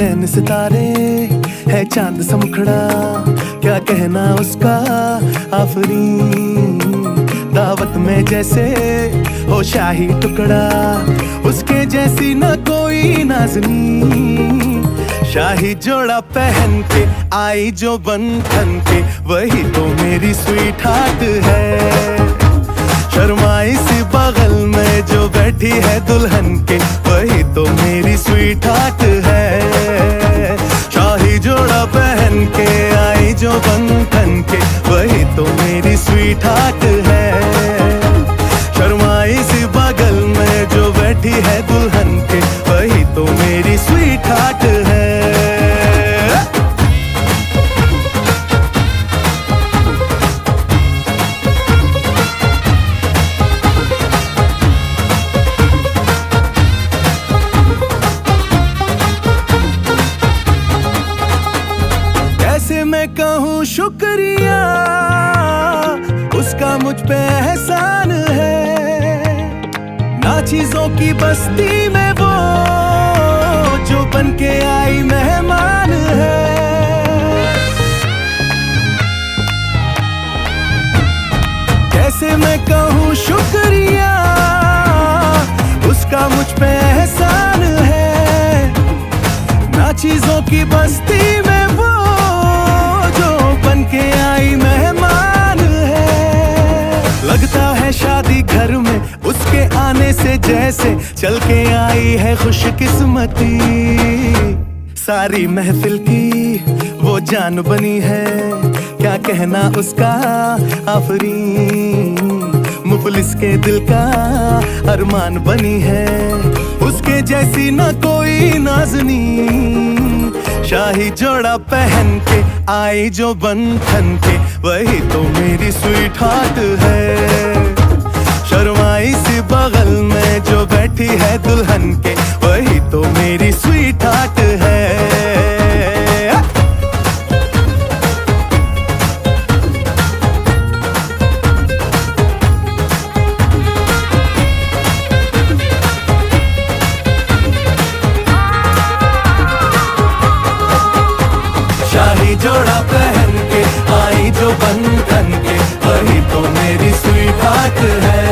नैन सितारे है चांद सा मुखड़ा, क्या कहना उसका आफरीन। दावत में जैसे हो शाही टुकड़ा, उसके जैसी न कोई नाज़नीन। शाही जोड़ा पहन के आई जो बंधन के, वही तो मेरी स्वीट हार्ट है। शर्माई सी बगल में जो बैठी है दुल्हन के, वही तो मेरी स्वीट हार्ट है। शाही जोड़ा पहन के आई जो बंधन के, वही तो मेरी स्वीट हार्ट है। शर्माई सी बगल में जो बैठी है दुल्हन के, वही तो मेरी स्वीट हार्ट है। मैं कहूँ शुक्रिया, उसका मुझ पे एहसान है। ना चीजों की बस्ती में वो जो बन के आई मेहमान है। कैसे मैं कहूँ शुक्रिया, उसका मुझ पे एहसान है। ना चीजों की बस्ती में वो बन के आई मेहमान है। लगता है शादी घर में उसके आने से जैसे चल के आई है खुशकिस्मती। सारी महफिल की वो जान बनी है, क्या कहना उसका आफरीन। मुफलिस के दिल का अरमान बनी है, उसके जैसी न कोई नाज़नीन। शाही जोड़ा पहन के आई जो बंधन के, वही तो मेरी स्वीट हार्ट है। शर्माई सी बगल में जो बैठी है दुल्हन के, वही तो मेरी स्वीट हार्ट है। जोड़ा पहन के आई जो बंधन के, वही तो मेरी स्वीट हार्ट है।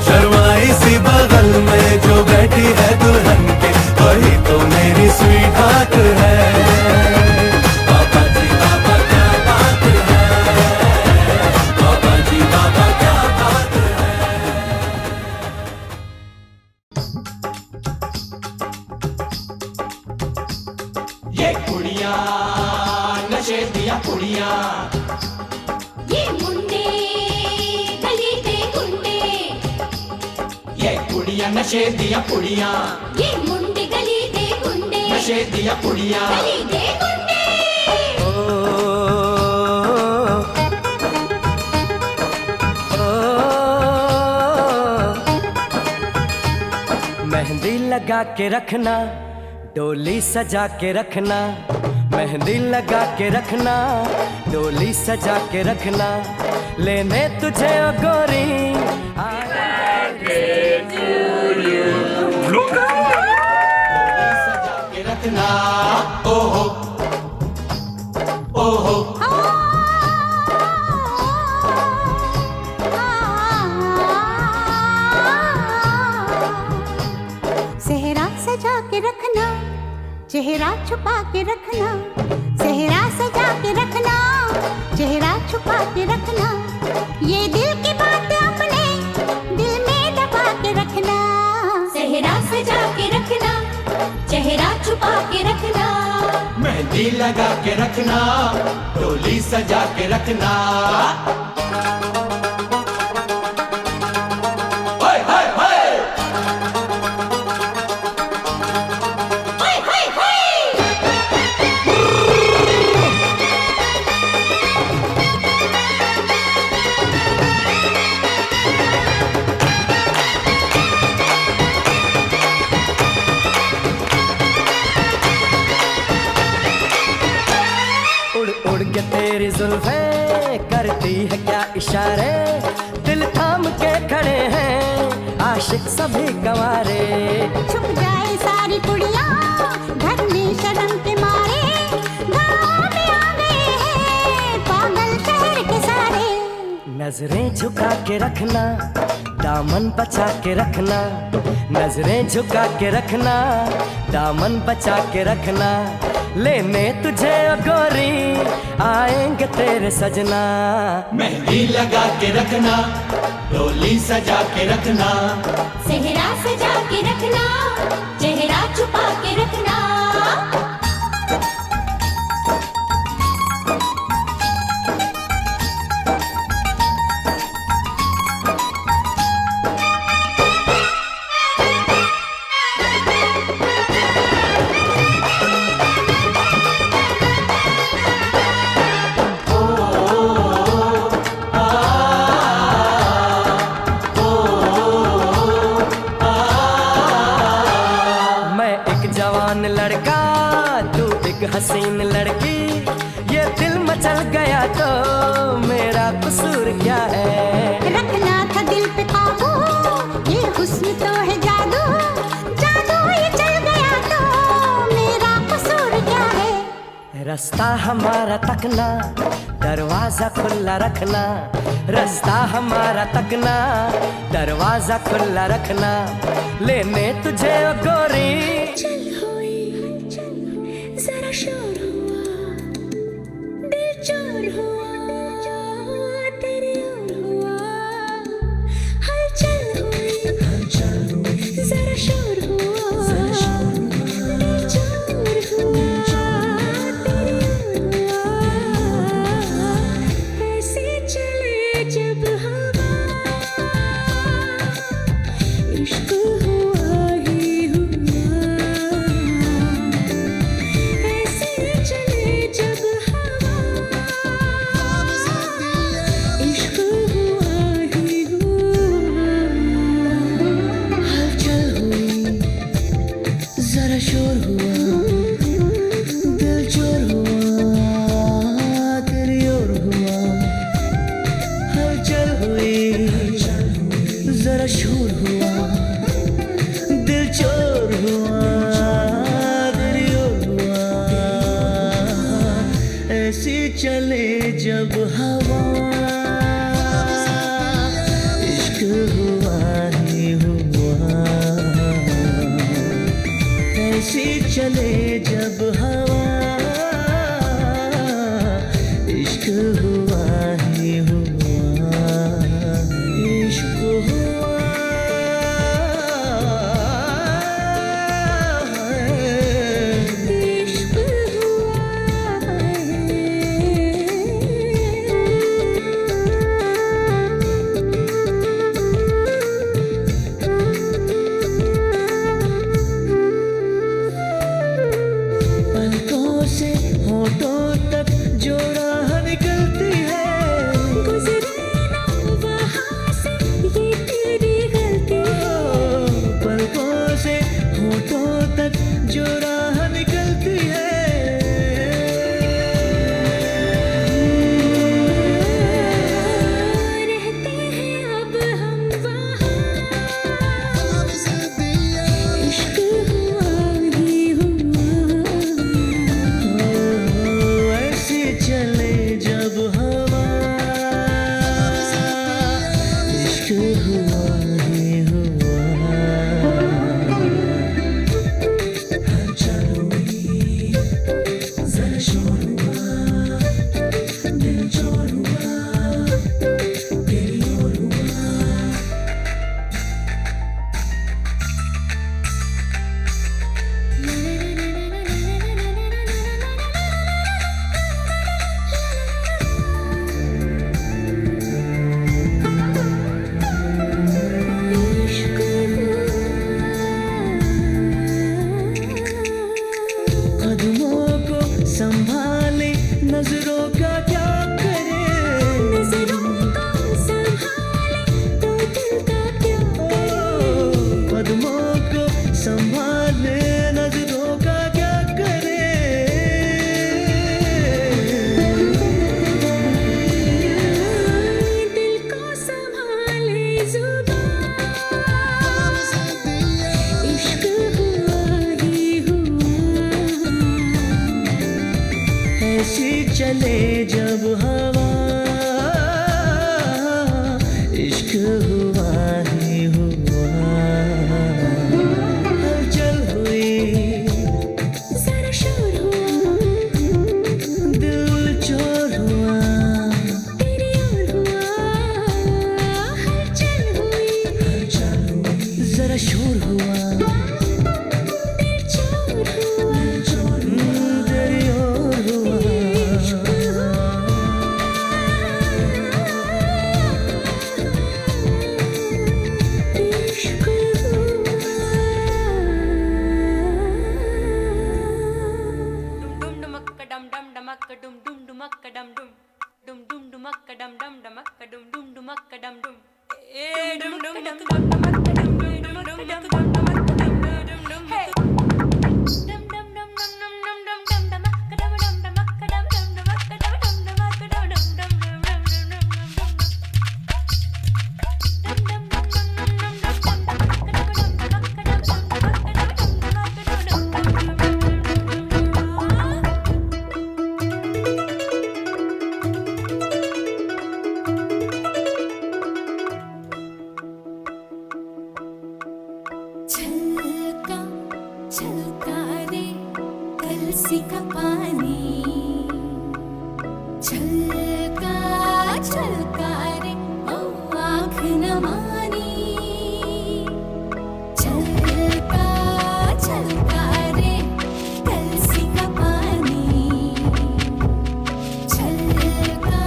शर्माई सी बगल में जो बैठी है दुल्हन के, वही तो मेरी स्वीट हार्ट है। बाबा जी बाबा क्या बात है, बाबा जी बाबा क्या बात है। ये कुड़िया नशे दिया कुड़िया, ये मुंडे गली दे गुंडे। ये कुड़िया नशे दिया कुड़िया, ये मुंडे गली दे गुंडे। नशे दिया कुड़िया गली दे गुंडे। मेहंदी लगा के रखना, डोली सजा के रखना। मेहंदी लगा के रखना, डोली सजा के रखना। लेने तुझे ओ गोरी सजा के रखना। ओहो ओहो सेहरा सजा के रखना, चेहरा छुपा के रखना। सेहरा सजा के रखना, चेहरा छुपा के रखना। ये दिल की बात अपने दिल में दबा के रखना। सेहरा सजा के रखना, चेहरा छुपा के रखना। मेहंदी लगा के रखना, डोली सजा के रखना। उड़ के तेरी जुल्फें करती है क्या इशारे। दिल थाम के खड़े हैं आशिक सभी गंवारे। छुप जाए सारी कुड़ियाँ घर में शर्म के मारे गाँव में आ गए हैं पागल शहर के सारे। नजरें झुका के रखना, दामन बचा के रखना, नजरें झुका के रखना, दामन बचा के रखना, लेने तुझे ओ गोरी आएंगे तेरे सजना। मेहंदी लगा के रखना, डोली सजा के रखना, सेहरा सजा के रखना, चेहरा छुपा के रखना। जवान लड़का तू एक हसीन लड़की, ये दिल मचल गया तो मेरा कसूर क्या है। रखना था दिल पे काबू, ये हुस्न तो है जादू, जादू ये चल गया तो मेरा कसूर क्या है। रास्ता हमारा तकना, दरवाजा खुला रखना, रास्ता हमारा तकना, दरवाजा खुला रखना, लेने तुझे ओ गोरी। जरा शोर हुआ, दिल चोर हुआ, तेरी ओर हुआ, हलचल हुई, जरा शोर हुआ, दिल चोर हुआ, तेरी ओर हुआ, ऐसे चले जब हवा, इश्क हुआ ही हुआ। शोर हुआ, दिल चोर हुआ, तेरी ओर हुआ, हलचल हुई, जरा शोर हुआ, दिल चोर हुआ, तेरी ओर हुआ, ऐसी चले जब हवा, इश्क हुआ ही हुआ। ऐसी चले जब हवा, इश्क हुआ ही हुआ, इश्क हुआ। इश्क पलकों से होठों तक जो राह निकलती है, गुजरे ना वहाँ से ये तेरी गलती है। पलकों से होठों तक जो राह निकलती है, रहते हैं अब हम वहाँ, इश्क हुआ ही हुआ। ऐसे चले जब हवा, इश्क हुआ ही हुआ। छलका छलका रे कलसी का पानी, छलका छलका रे ओ आँख न मानी, छलका छलका रे कलसी का पानी, छलका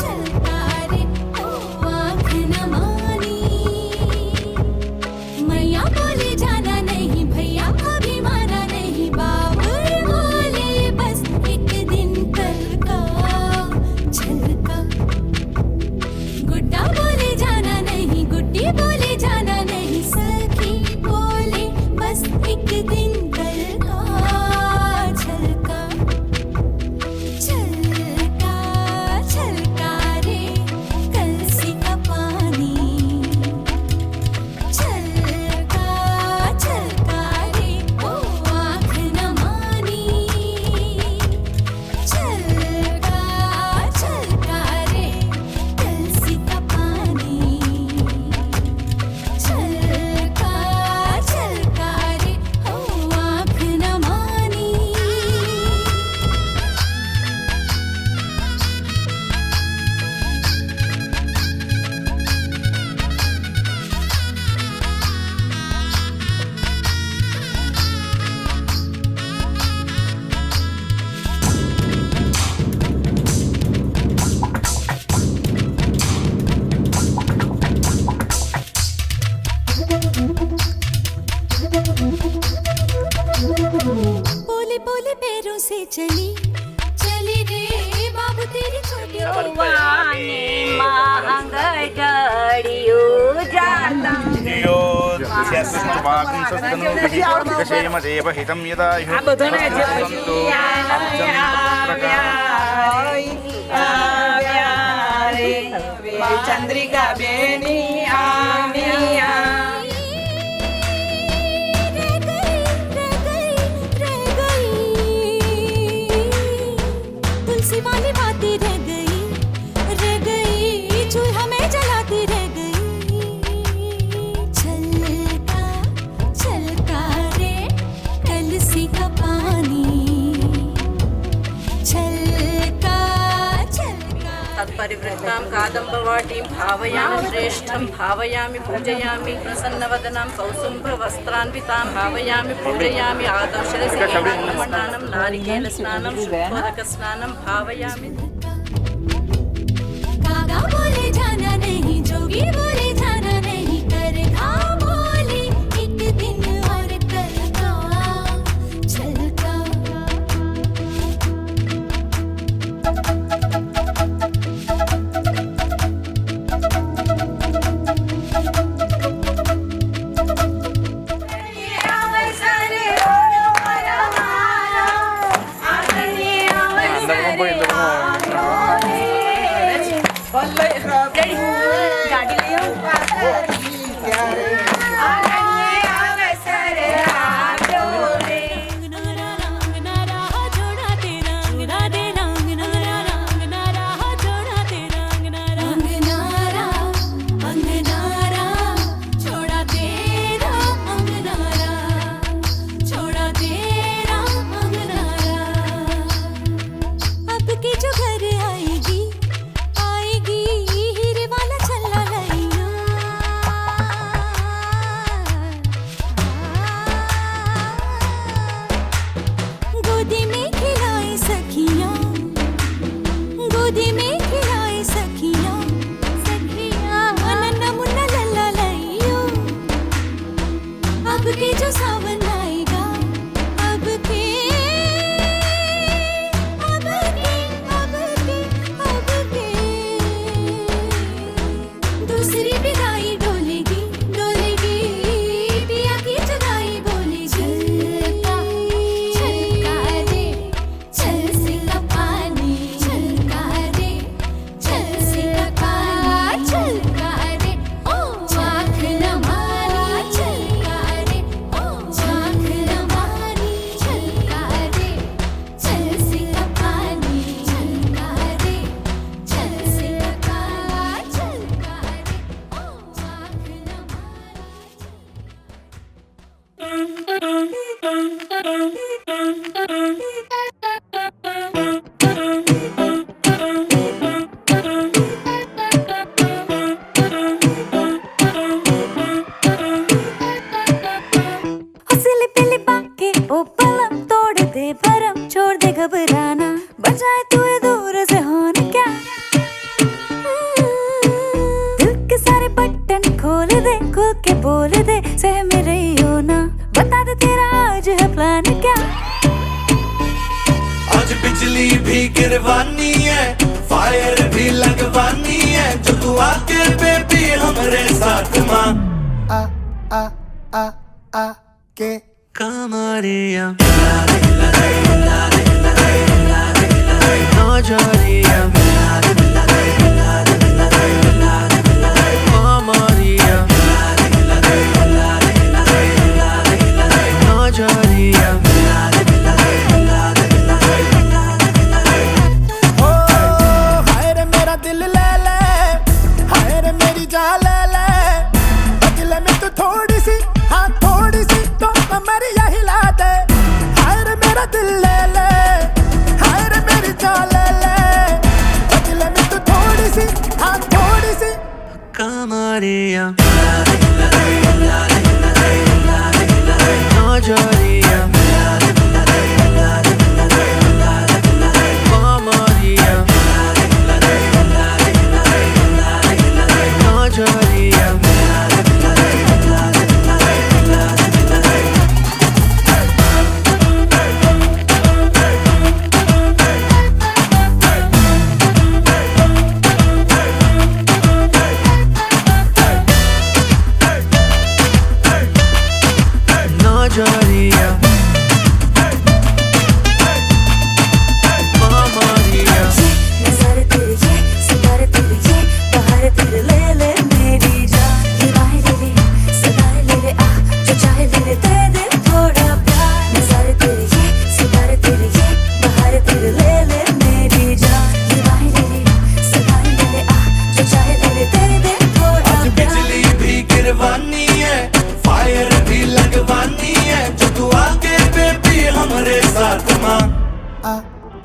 छलका रे ओ आँख न मानी। मैया बोले जाना नहीं, भैया अभी माना नहीं, बाबुल बोले बस एक दिन कल का छलका। गुड्डा बोले जाना नहीं, गुड्डी बोले जाना नहीं, सखी बोले बस एक दिन कल का छलका। छलका छलका रे कलसी का पानी, छलका छलका रे ओ आँख न मानी, छलका छलका रे कलसी का पानी, छलका छलका रे ओ आँख न मानी। बोले बोले पैरों से चली चली रे बाबू तेरी छोटी हितं यदा चंद्रिका बेनी आमिया तुलसी वाली बातें रह गई चूल्हा में जलाती रह गई। छलका छलका रे कलसी का पानी, छलका छलका तत्परिवृत्तां कादम्बवाटीं भावयामि श्रेष्ठं भावयामि पूजयामि प्रसन्नवदनां कौसुम्भवस्त्रान्वितां भावयामि पूजयामि आदौ शिरसि मण्डानं नारिकेलस्नानं शुद्धोदकस्नानं भावयामि। कागा बोले जाना नहीं, जोगी बोले जाना नहीं, करघा बोले एक दिन और कल का छलका। गाड़ी ले दूसरी विदाई डोलेगी डोलेगी पिया की जुदाई बोली छलका छलका रे छल से का पानी छलका रे छल से का पानी छलका रे ओ आँख न मारी छलका रे ओ आँख न मारी छलका रे छल से का पानी छलका रे छल से का पानी छलका रे ओ आँख न हौसले पहले बाके ओ पलम तोड़ दे भरम छोड़ दे घबराना बजाए तू दूर से होने क्या दिल के सारे बटन खोल दे खुल के बोल दे सह मेरे हो ना बता दे तेरा आज है प्लान क्या आज बिजली भी गिरवानी है फायर भी लगवानी है जो तू आके बेबी हमरे साथ मां आ आ आ आ के कमरिया नजरिया कमरिया नजरिया ओ हाय रे मेरा दिल ले ले हाय रे मेरी जान ले ले बदले में तू थोड़ी सी हाँ थोड़ी सी तो कमरिया हिला दे हाय रे मेरा दिल ले ले हाय रे मेरी जान ले ले बदले में तू थोड़ी सी हाँ थोड़ी सी कमरिया नजरिया कमरिया नजरिया नजरिया कमरिया नज़ारे तेरे ये सितारे तेरे ये बहार तेरे ले ले मेरी जान ये बाहें ले ले सदाएं ले ले आ जो चाहे ले ले दे दे थोड़ा प्यार नज़ारे तेरे ये सितारे तेरे ये बहार तेरे ले ले मेरी जान ये बाहें ले ले सदाएं ले ले आ जो चाहे ले ले दे दे थोड़ा आज प्यार बिजली भी गिरवानी है फायर भी लगवानी है जो तू आके बेबी हमरे साथ मां आ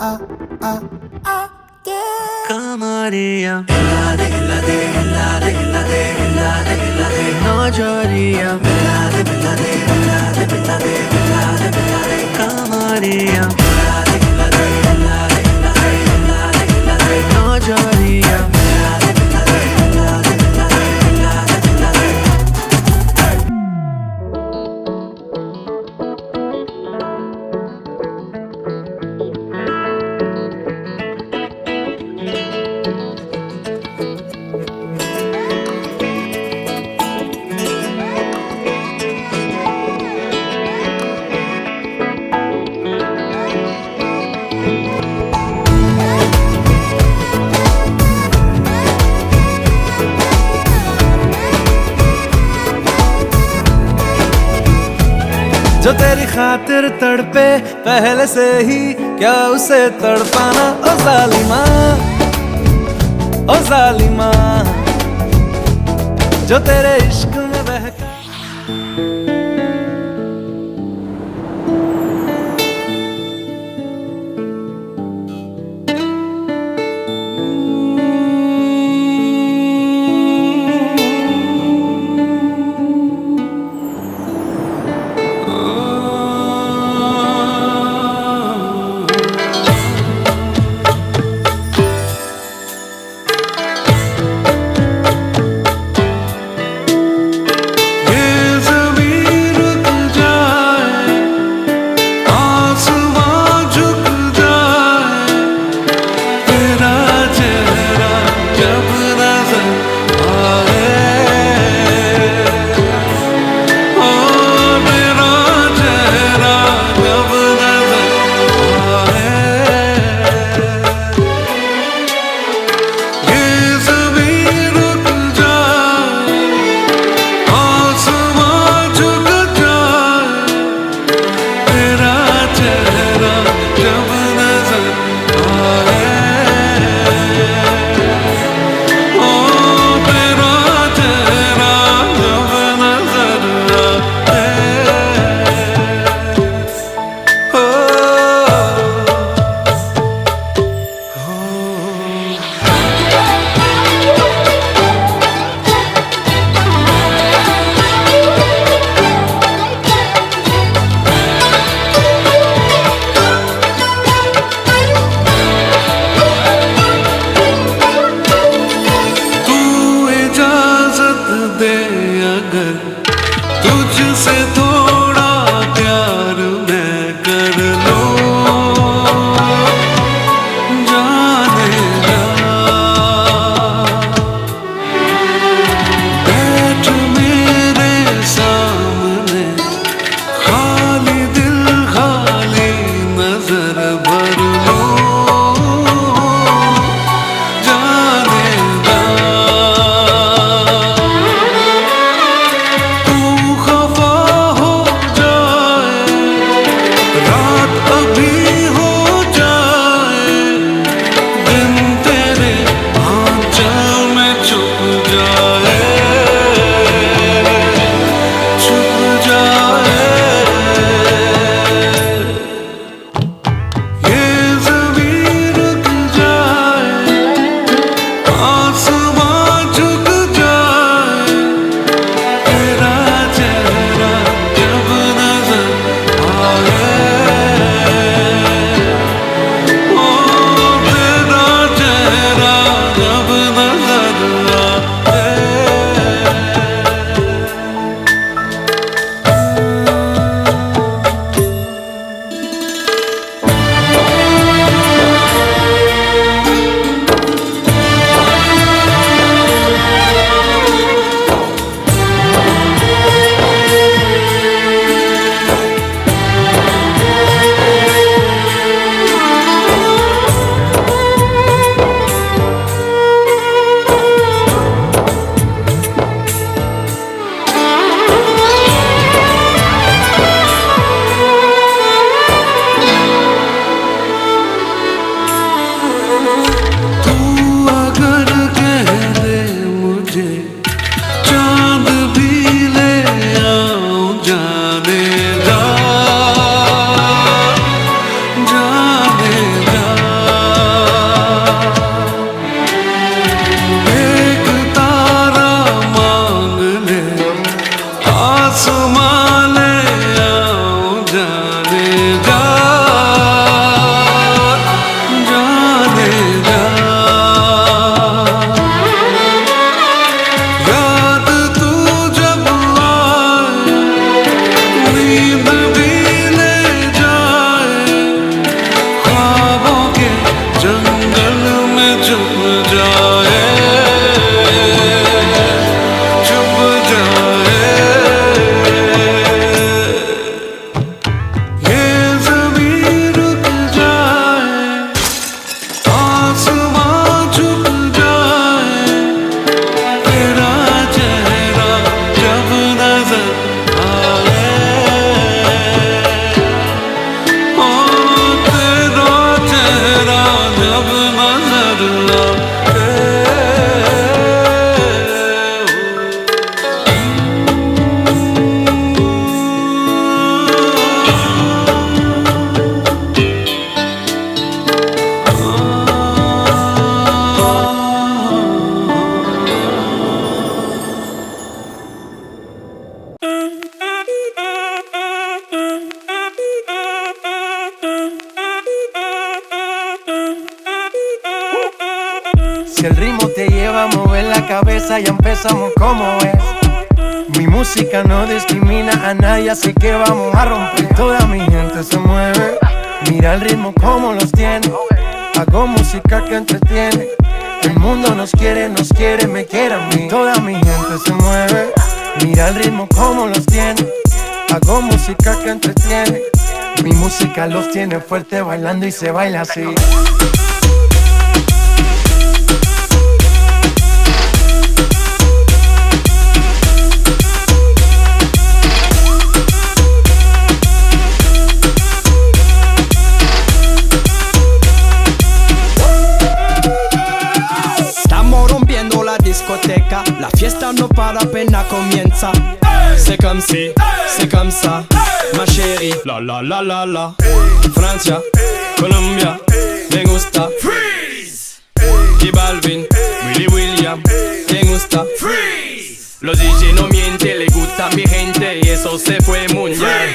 आ आ आ के कमरिया हिला दे हिला दे हिला दे हिला दे हिला दे हिला दे नजरिया हिला दे हिला दे हिला दे हिला दे हिला दे हिला दे कमरिया हिला दे हिला दे हिला दे हिला दे हिला दे हिला दे नजरिया हिला दे हिला दे हिला दे हिला दे हिला दे हिला दे जो तेरी खातिर तड़पे पहले से ही क्या उसे तड़पाना ओ जालिमा ओ जालिमा जो तेरे इश्क में बहका दे अगर तुझसे थोड़ा प्यार मैं कर लूं, जाने जा बैठ मेरे सामने, खाली दिल खाली नजर भर लूं, जाने जा तू खफा हो जाए, रात अभी हो जाए, दिन तेरे आंचल में छुप जाए, छुप जाए। ये ज़मीं रुक जाए, आसमां झुक जाए, तेरा चेहरा जब नजर आए, ओ तेरा चेहरा जब नजर आए। तू अगर कह दे मुझे चांद भी ले आऊं, जाने जा, जाने जा। एक तारा मांग ले, आसमां ले आऊं, जाने जा, जाने जा। याद तू जब आए, नींद भी ले जाए, ख्वाबों के जंगल में छुप जाए, छुप जाए। ये ज़मीं रुक जाए, आसमां झुक जाए, तेरा चेहरा जब नजर आए, ओ तेरा चेहरा जब नजर आए। Si el ritmo te lleva a mover la cabeza, ya empezamos como es. Mi música no discrimina a nadie, así que vamos a romper. Toda mi gente se mueve, mira el ritmo como los tiene. Hago música que entretiene. El mundo nos quiere, me quiere a mí. Toda mi gente se mueve, mira el ritmo como los tiene. Hago música que entretiene. Mi música los tiene fuerte bailando y se baila así. Estamos rompiendo la discoteca, la fiesta no para, apenas comienza. C'est comme si, c'est comme ça, ma chérie. La la la la la. Francia, Colombia, me gusta. Freeze. J Balvin, Willy William, me gusta. Freeze. Los DJ no mienten, le gusta mi gente y eso se fue mundial.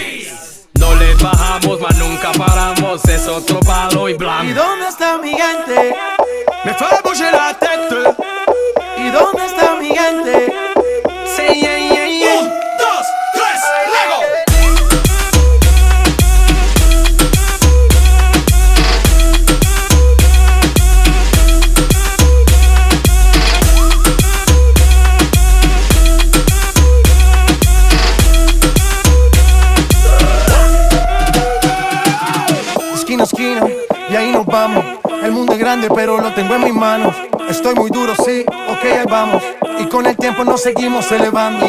No le bajamos, mas nunca paramos, es otro palo y blanco. ¿Y dónde está mi gente? Me fait bouger la tête. ¿Y dónde está mi gente? entiende, pero lo tengo en mis manos. Estoy muy duro, sí, ok, ahí vamos. Y con el tiempo nos seguimos elevando.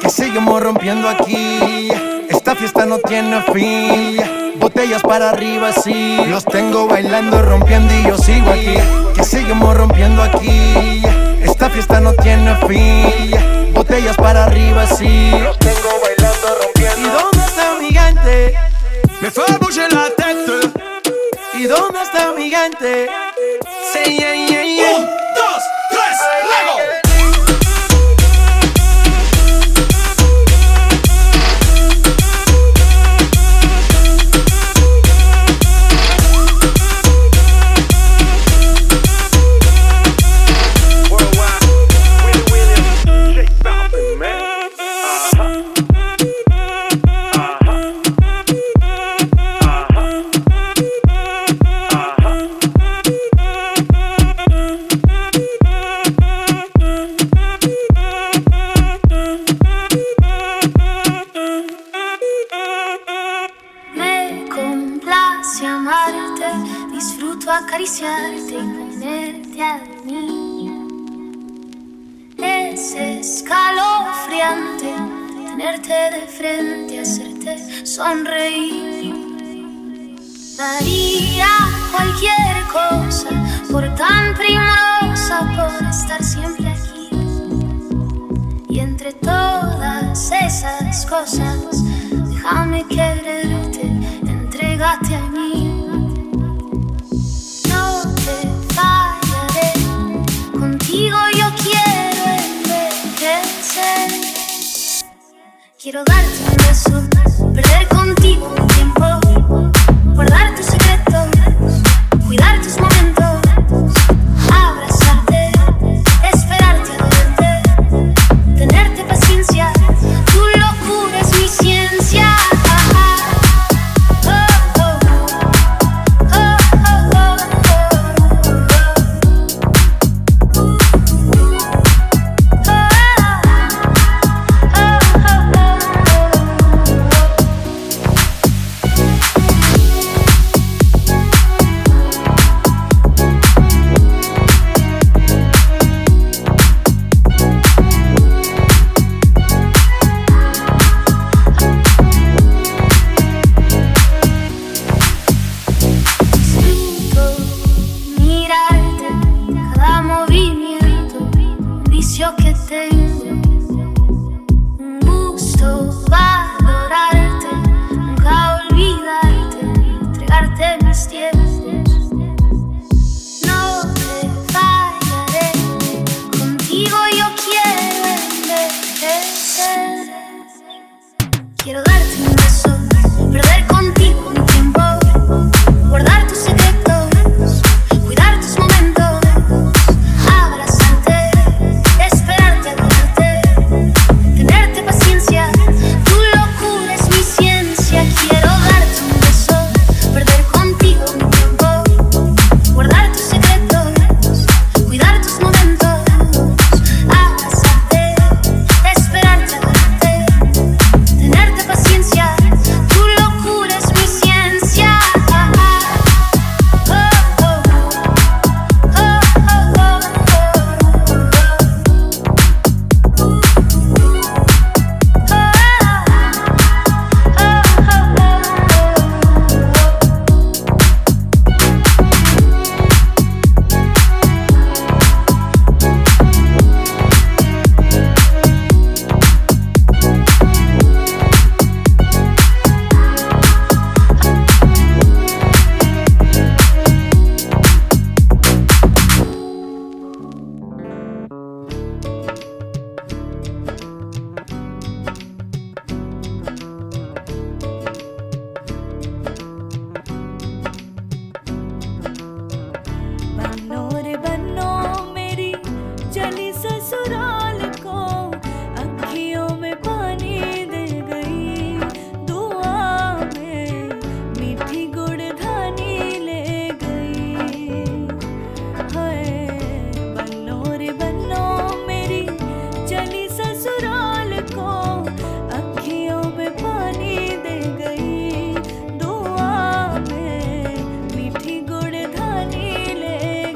Que seguimos rompiendo aquí. Esta fiesta no tiene fin. Botellas para arriba, sí. Los tengo bailando, rompiendo y yo sigo aquí. Que seguimos rompiendo aquí. Esta fiesta no tiene fin. Botellas para arriba, sí. Los tengo bailando, rompiendo. ¿Y dónde está mi gente? Me fue a bouger la tête. ¿Y dónde está mi gente? Sí, yeah, yeah, yeah. 1, 2, 3, luego. Acariciarte y ponerte a dormir. Es escalofriante tenerte de frente, hacerte sonreír. Daría cualquier cosa por tan primorosa, por estar siempre aquí. Y entre todas esas cosas, déjame quererte, entrégate a mí. Contigo yo quiero envejecer. Quiero darte un beso, perder contigo un tiempo, guardar tus secretos, cuidar tus momentos, abrazarte, esperarte a verte, tenerte paciencia. Tu locura es mi ciencia. Quiero darte un beso, perder contigo un tiempo, guardar tus secretos, cuidar tus momentos, abrazarte, esperarte a verte, tenerte paciencia. Tu locura es mi ciencia. Quiero darte un beso, perder contigo un tiempo, guardar tus secretos, cuidar tus momentos, abrazarte, esperarte a verte, tenerte paciencia. Tu locura es mi ciencia. बनो रे बनो मेरी चली ससुराल को, अखियों में पानी दे गई, दुआ में मीठी गुड़धानी ले गई। हाय बनो रे बनो मेरी चली ससुराल को, अखियों में पानी दे गई, दुआ में मीठी गुड़धानी ले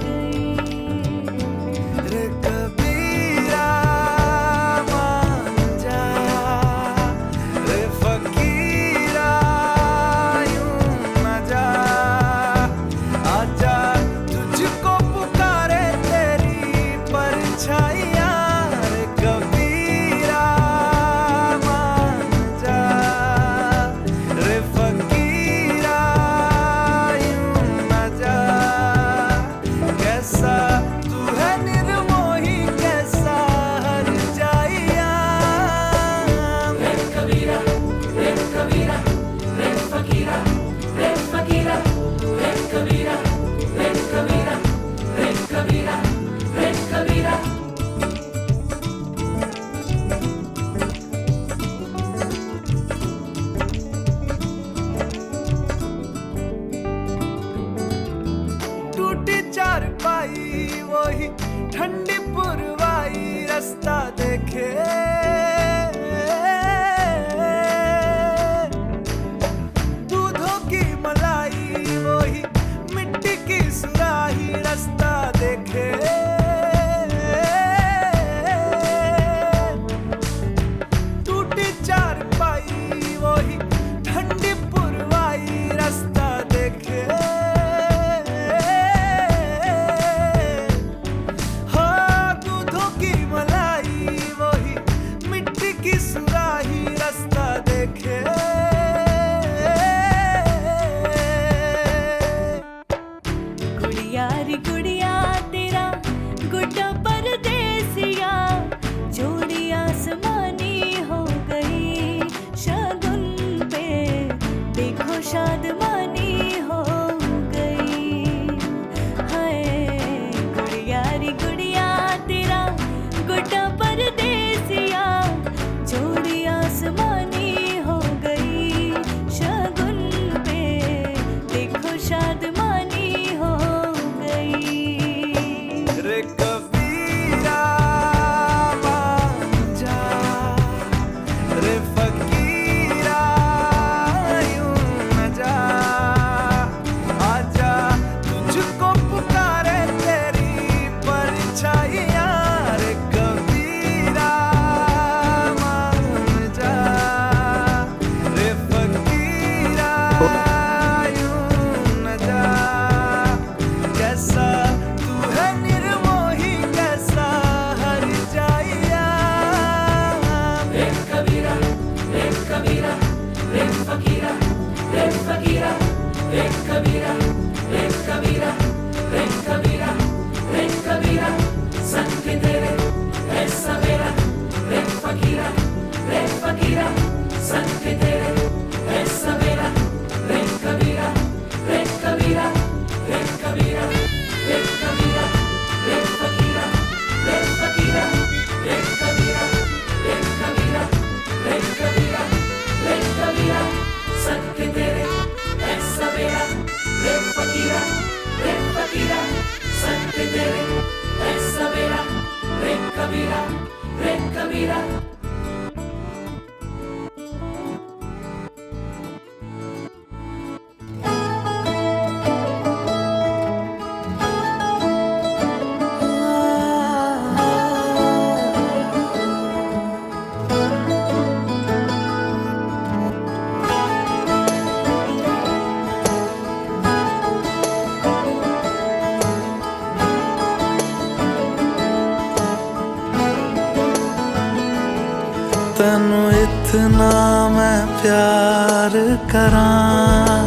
तैनू इतना मैं प्यार करां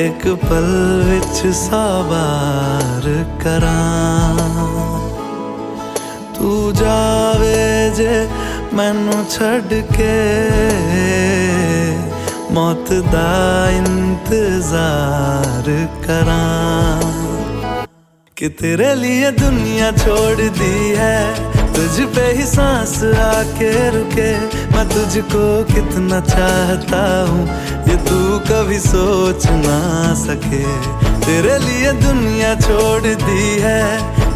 एक पल विच साबार करां तू जावे जे मैनू छड़ के मौत दा इंतजार करां कि तेरे लिए दुनिया छोड़ दी है तुझ पे ही सांस आके रुके मैं तुझको कितना चाहता हूँ ये तू कभी सोच ना सके तेरे लिए दुनिया छोड़ दी है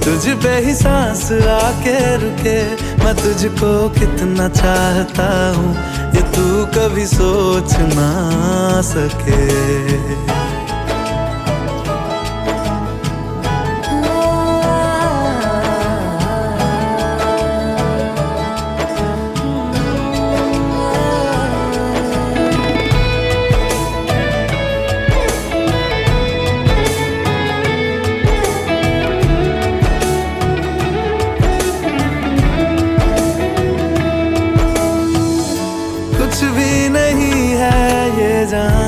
तुझ पे ही सांस आके रुके मैं तुझको कितना चाहता हूँ ये तू कभी सोच ना सके कुछ भी नहीं है ये जान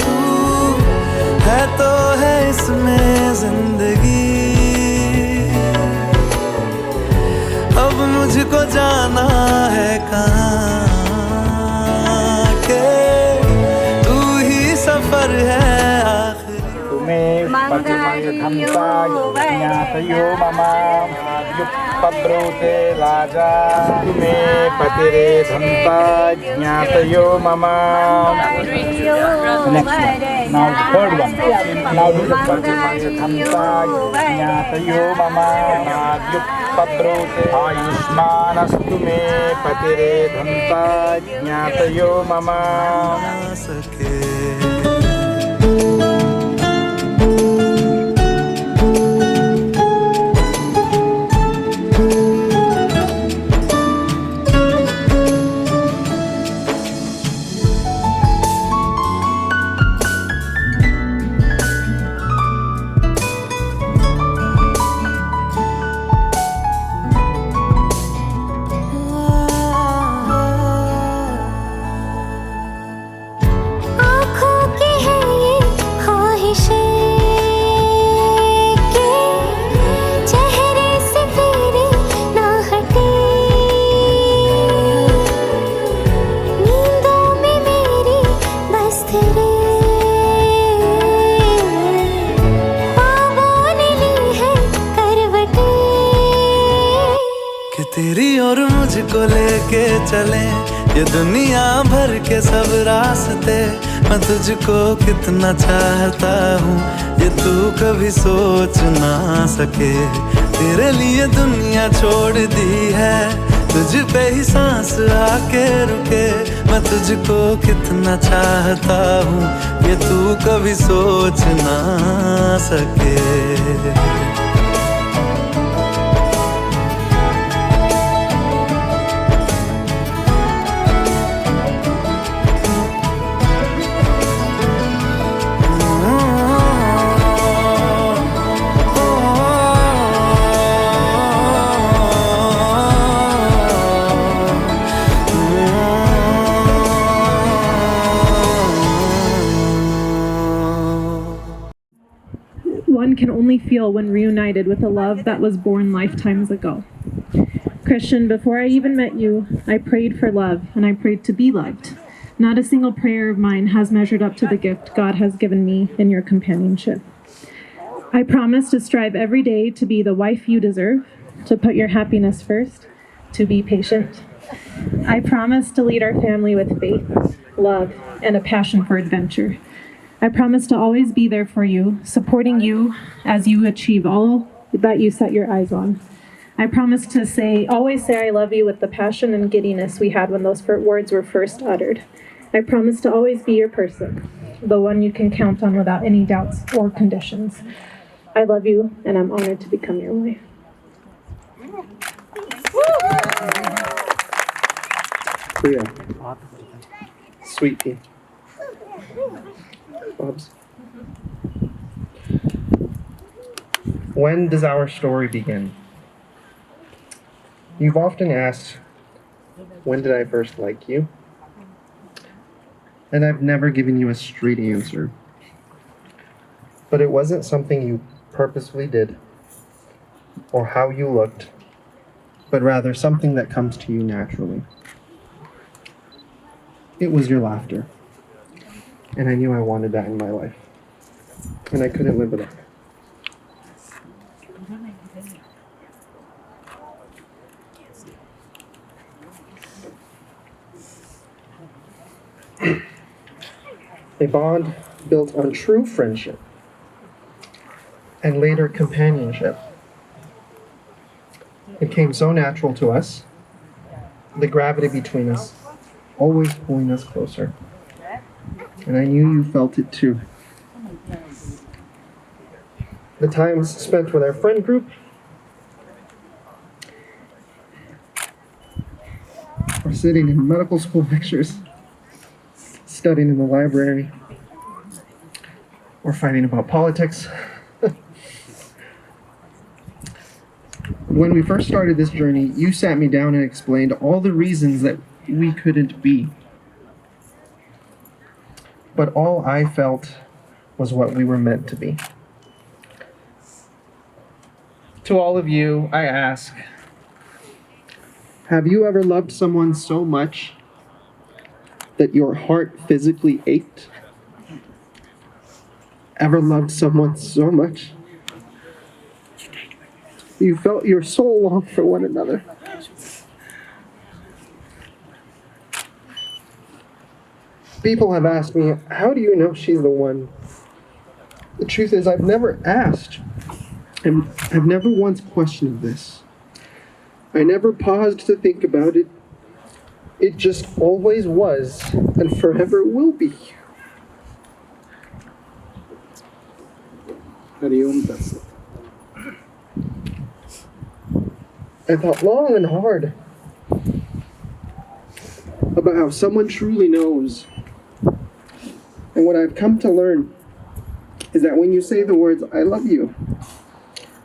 तू है तो है इसमें जिंदगी अब मुझको जाना है कहाँ के तू ही सफर है आखिरी तुम्हें पतिमंगलंता ज्ञातयो मम युक्तब्रूते राजा तुम्हें पतिरे धन्ता ज्ञातयो मम Next one. Now third one. Now do the पतिमंगलंता ज्ञातयो मम युक्तब्रूते आयुष्मानस्तु मे पतिरे धन्ता ज्ञातयो मम सके तेरी और मुझको लेके चले ये दुनिया भर के सब रास्ते मैं तुझको कितना चाहता हूँ ये तू कभी सोच ना सके तेरे लिए दुनिया छोड़ दी है तुझ पे ही सांस आके रुके मैं तुझको कितना चाहता हूँ ये तू कभी सोच ना सके One can only feel when reunited with a love that was born lifetimes ago. Christian, before I even met you, I prayed for love and I prayed to be loved. Not a single prayer of mine has measured up to the gift God has given me in your companionship. I promise to strive every day to be the wife you deserve, to put your happiness first, to be patient. I promise to lead our family with faith, love, and a passion for adventure. I promise to always be there for you, supporting you as you achieve all that you set your eyes on. I promise to always say I love you with the passion and giddiness we had when those words were first uttered. I promise to always be your person, the one you can count on without any doubts or conditions. I love you, and I'm honored to become your wife. Priya. Sweetie. Bobs. When does our story begin? You've often asked, when did I first like you? And I've never given you a straight answer. But it wasn't something you purposefully did, or how you looked, but rather something that comes to you naturally. It was your laughter. And I knew I wanted that in my life. And I couldn't live without it. A bond built on true friendship and later companionship. It came so natural to us, the gravity between us always pulling us closer. And I knew you felt it too. The times spent with our friend group, or sitting in medical school lectures, studying in the library, or fighting about politics. When we first started this journey, you sat me down and explained all the reasons that we couldn't be. But all I felt was what we were meant to be. To all of you, I ask, have you ever loved someone so much that your heart physically ached? Ever loved someone so much you felt your soul long for one another? People have asked me, how do you know she's the one? The truth is, I've never asked, and I've never once questioned this. I never paused to think about it. It just always was, and forever will be. I thought long and hard about how someone truly knows. And what I've come to learn is that when you say the words, I love you,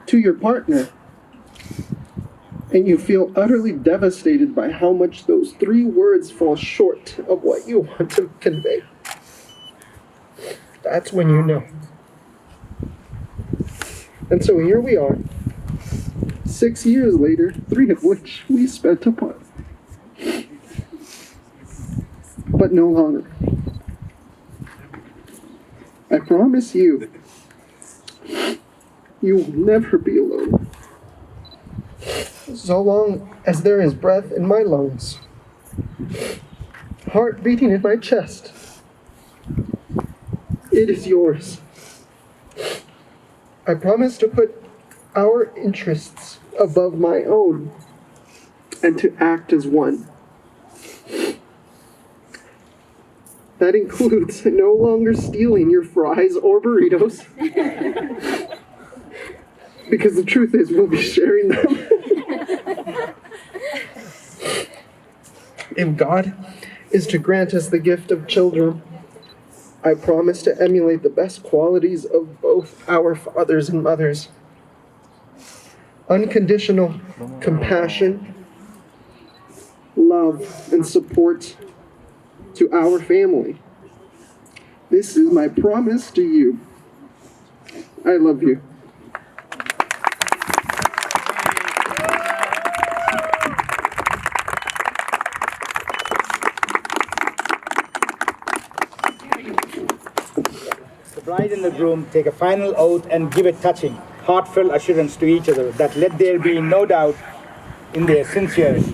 to your partner, and you feel utterly devastated by how much those 3 words fall short of what you want to convey, that's when you know. And so here we are, 6 years later, 3 of which we spent apart. But no longer. I promise you, you will never be alone. So long as there is breath in my lungs, heart beating in my chest, it is yours. I promise to put our interests above my own and to act as one. That includes no longer stealing your fries or burritos. Because the truth is, we'll be sharing them. If God is to grant us the gift of children, I promise to emulate the best qualities of both our fathers and mothers. Unconditional compassion, love, and support to our family. This is my promise to you. I love you. The bride and the groom take a final oath and give a touching, heartfelt assurance to each other that let there be no doubt in their sincerity,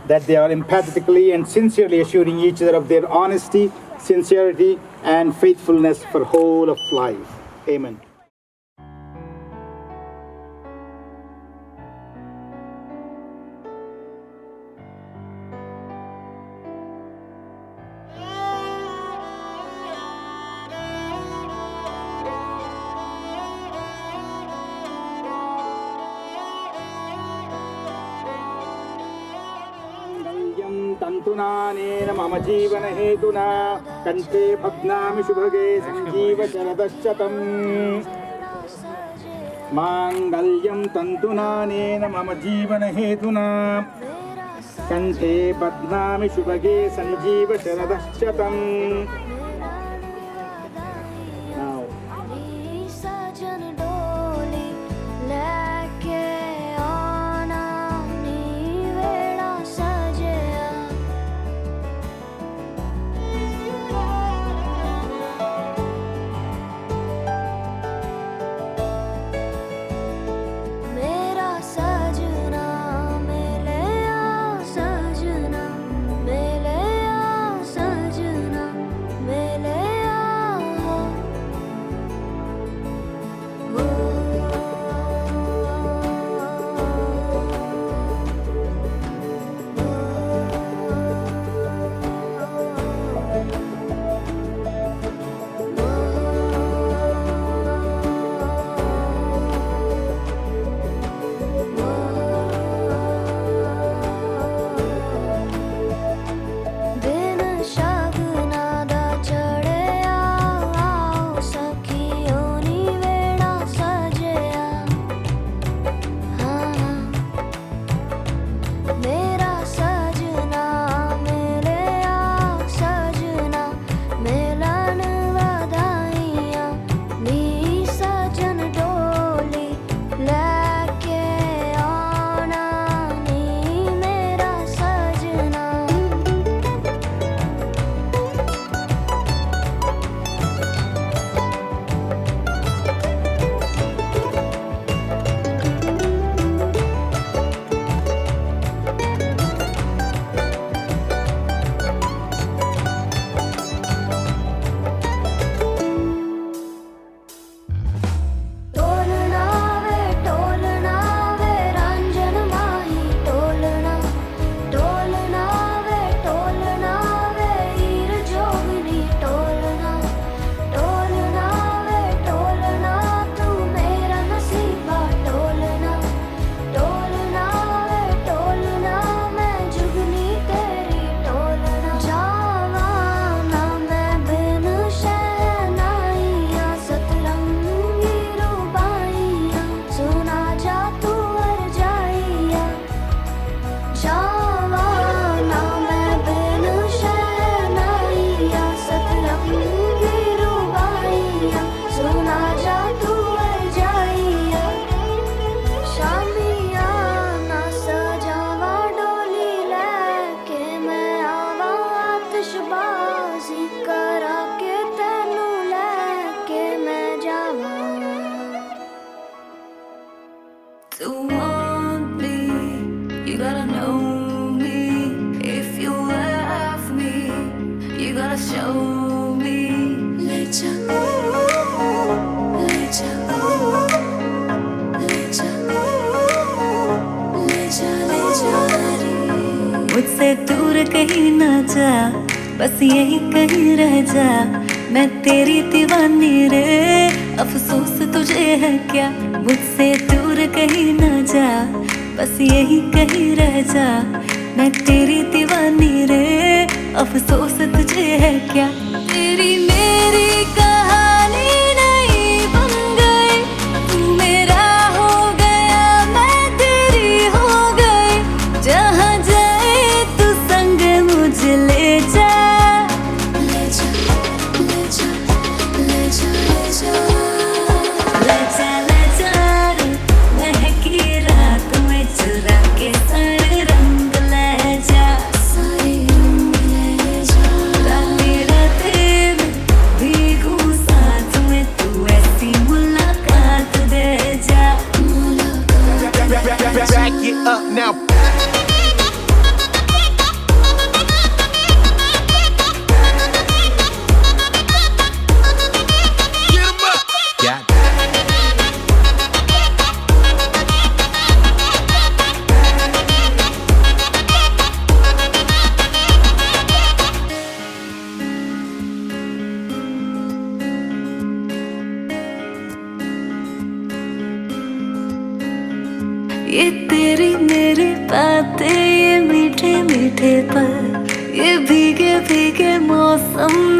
that they are empathetically and sincerely assuring each other of their honesty, sincerity, and faithfulness for whole of life. Amen. तन्तुनानेन मम जीवन हेतुना कंठे भग्नामि शुभगे संजीव शरदशतम् मांगल्यं तन्तुनानेन मम जीवन हेतुना कंठे बध्नामि शुभगे Sanjeev शरदशतम् To want me, you gotta know me. If you love me, you gotta show me. Lecha, lecha, lecha, lecha, lecha. मुझसे दूर कहीं ना जा, बस यही कहीं रह जा। मैं तेरी दीवानी रे, अफसोस तुझे है क्या। मुझसे दूर कहीं ना जा, बस यही कहीं रह जा। मैं तेरी दीवानी रे, अफसोस तुझे है क्या। तेरी मेरी कहानी नहीं बन गई, तू मेरा हो गया, मैं तेरी हो गई। जहाँ जाए तू संग मुझे ले जा। Back it up now. Get 'em up. Got it. ये तेरी मेरी बातें, ये मीठे मीठे पल कसम